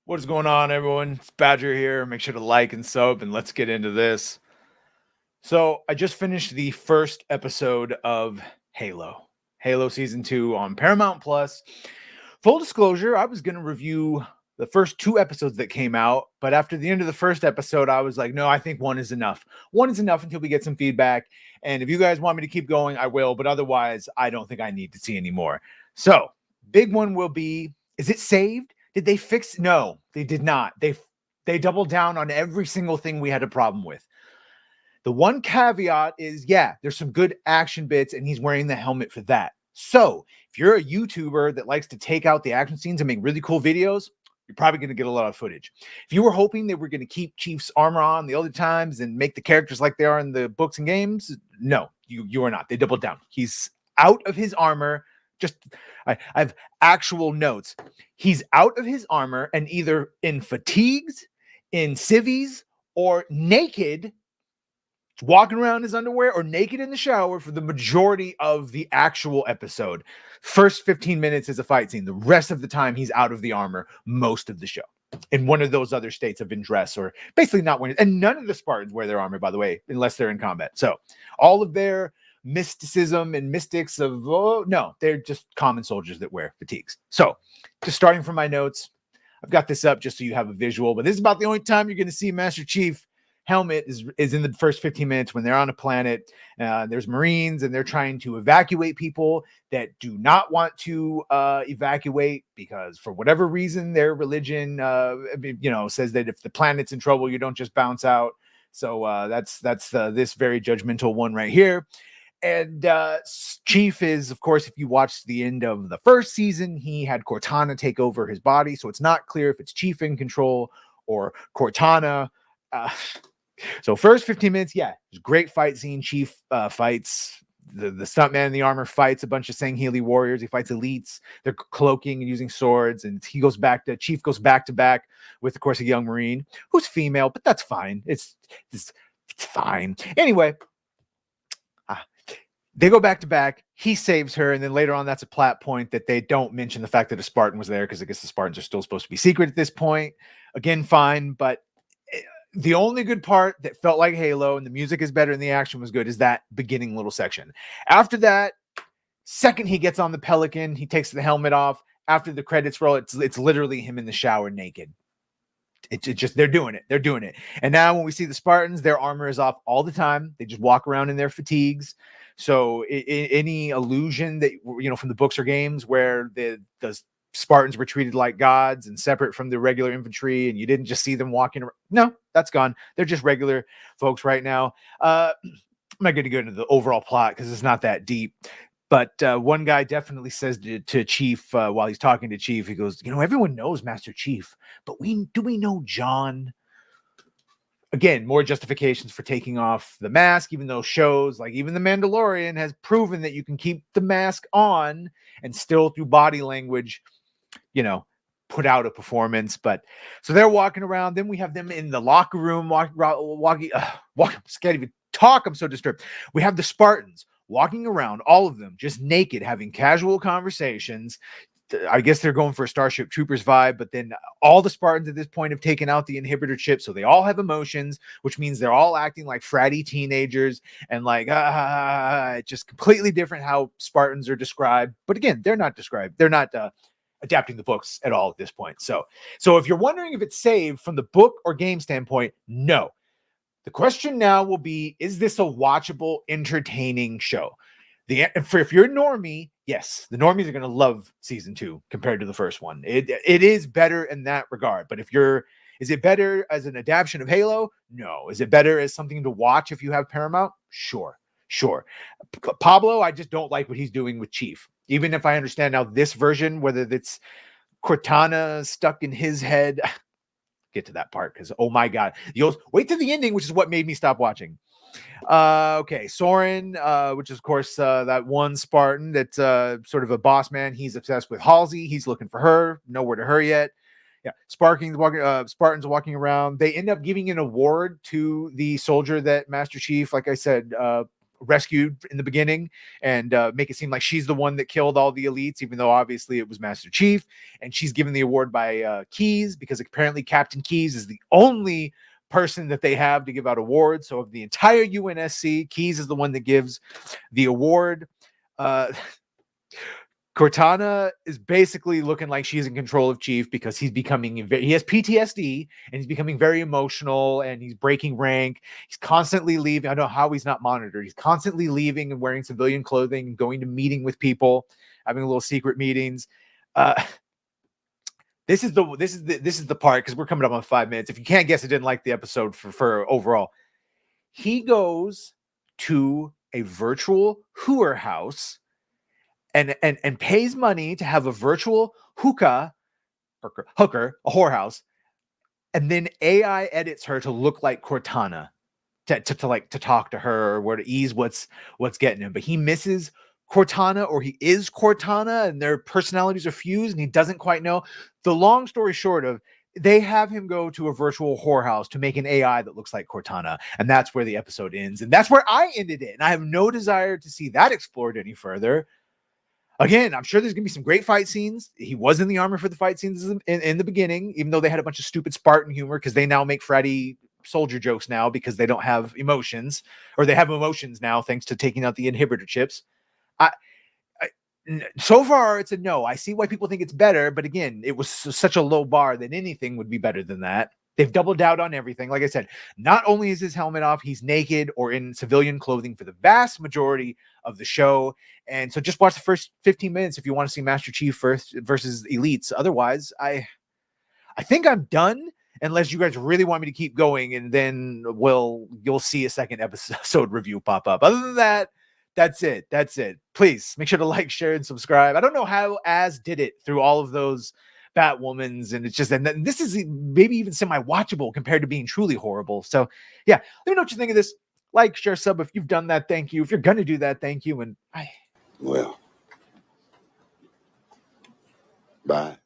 What is going on, everyone? It's Badger here. Make sure to like and sub, and let's get into this. So, I just finished the first episode of Halo Season 2 on Paramount Plus. Full disclosure, I was going to review the first two episodes that came out, but after the end of the first episode, I was like, no, I think one is enough. One is enough until we get some feedback. And if you guys want me to keep going, I will, but otherwise, I don't think I need to see any more. So, big one will be, is it saved? Did they fix? No, they did not. They doubled down on every single thing we had a problem with. The one caveat is, yeah, there's some good action bits, and he's wearing the helmet for that. So if you're a YouTuber that likes to take out the action scenes and make really cool videos, you're probably going to get a lot of footage. If you were hoping they were going to keep Chief's armor on the other times and make the characters like they are in the books and games, no, you are not. They doubled down. He's out of his armor. I have actual notes. He's out of his armor and either in fatigues, in civvies, or naked, walking around in his underwear or naked in the shower for the majority of the actual episode. First 15 minutes is a fight scene. The rest of the time, he's out of the armor most of the show. In one of those other states of undress, or basically not wearing. And none of the Spartans wear their armor, by the way, unless they're in combat. So all of their mysticism and mystics of, oh, no, they're just common soldiers that wear fatigues. So just starting from my notes, I've got this up just so you have a visual, but this is about the only time you're going to see Master Chief helmet is in the first 15 minutes when they're on a planet. There's Marines and they're trying to evacuate people that do not want to evacuate because for whatever reason their religion says that if the planet's in trouble you don't just bounce out. So that's this very judgmental one right here. And Chief is, of course, if you watched the end of the first season, he had Cortana take over his body, so it's not clear if it's Chief in control or Cortana. So first 15 minutes, yeah, there's a great fight scene. Chief fights the stuntman in the armor, fights a bunch of Sangheili warriors. He fights elites. They're cloaking and using swords. And Chief goes back to back with, of course, a young Marine who's female, but that's fine. It's fine. Anyway, they go back to back. He saves her. And then later on, that's a plot point that they don't mention the fact that a Spartan was there because I guess the Spartans are still supposed to be secret at this point. Again, fine. But the only good part that felt like Halo and the music is better and the action was good is that beginning little section. After that, second he gets on the Pelican, he takes the helmet off. After the credits roll, it's literally him in the shower naked. It's just they're doing it. And now when we see the Spartans, their armor is off all the time. They just walk around in their fatigues. So any illusion that from the books or games where the Spartans were treated like gods and separate from the regular infantry, and you didn't just see them walking around. No, that's gone. They're just regular folks right now. I'm not going to go into the overall plot because it's not that deep. But one guy definitely says to Chief while he's talking to Chief, he goes, everyone knows Master Chief, but do we know John? Again, more justifications for taking off the mask, even though shows like even The Mandalorian has proven that you can keep the mask on and still through body language, put out a performance. But so they're walking around. Then we have them in the locker room, walking. Can't even talk. I'm so disturbed. We have the Spartans walking around, all of them just naked, having casual conversations. I guess they're going for a Starship Troopers vibe, but then all the Spartans at this point have taken out the inhibitor chip, so they all have emotions, which means they're all acting like fratty teenagers and like just completely different how Spartans are described. But again, they're not described. They're not adapting the books at all at this point. So if you're wondering if it's saved from the book or game standpoint, no. The question now will be, is this a watchable, entertaining show? If you're a normie, yes, the normies are going to love season 2 compared to the first one. It is better in that regard. But is it better as an adaptation of Halo? No. Is it better as something to watch if you have Paramount? Sure. Pablo, I just don't like what he's doing with Chief. Even if I understand now this version, whether it's Cortana stuck in his head, get to that part because oh my god, you'll wait to the ending, which is what made me stop watching. Okay, Soren, which is of course that one Spartan that's sort of a boss man. He's obsessed with Halsey. He's looking for her. Nowhere to her yet. Yeah, Spartans walking around. They end up giving an award to the soldier that Master Chief, like I said, rescued in the beginning and make it seem like she's the one that killed all the elites, even though obviously it was Master Chief. And she's given the award by Keyes, because apparently Captain Keyes is the only person that they have to give out awards. So of the entire UNSC, Keyes is the one that gives the award. Cortana is basically looking like she's in control of Chief, because he has PTSD and he's becoming very emotional and he's breaking rank. He's constantly leaving. I don't know how he's not monitored. He's constantly leaving and wearing civilian clothing and going to meeting with people, having little secret meetings. This is the part, because we're coming up on 5 minutes. If you can't guess, I didn't like the episode for overall. He goes to a virtual hooer house and pays money to have a virtual hooker, a whorehouse, and then AI edits her to look like Cortana, to talk to her, or to ease what's getting him. But he misses Cortana, or he is Cortana, and their personalities are fused, and he doesn't quite know. The long story short of, they have him go to a virtual whorehouse to make an AI that looks like Cortana, and that's where the episode ends, and that's where I ended it. And I have no desire to see that explored any further. Again, I'm sure there's going to be some great fight scenes. He was in the armor for the fight scenes in the beginning, even though they had a bunch of stupid Spartan humor, because they now make Freddy soldier jokes now because they don't have emotions, or they have emotions now thanks to taking out the inhibitor chips. So far, it's a no. I see why people think it's better, but again, it was such a low bar that anything would be better than that. They've doubled down on everything. Like I said, not only is his helmet off, he's naked or in civilian clothing for the vast majority of the show. And so just watch the first 15 minutes if you want to see Master Chief first versus Elites. Otherwise, I think I'm done, unless you guys really want me to keep going, and then you'll see a second episode review pop up. Other than that, that's it. Please make sure to like, share, and subscribe. I don't know how Az did it through all of those Batwomans, and it's just, and this is maybe even semi-watchable compared to being truly horrible. So yeah, let me know what you think of this. Like, share, sub if you've done that. Thank you. If you're gonna do that, thank you. And bye. Well, bye.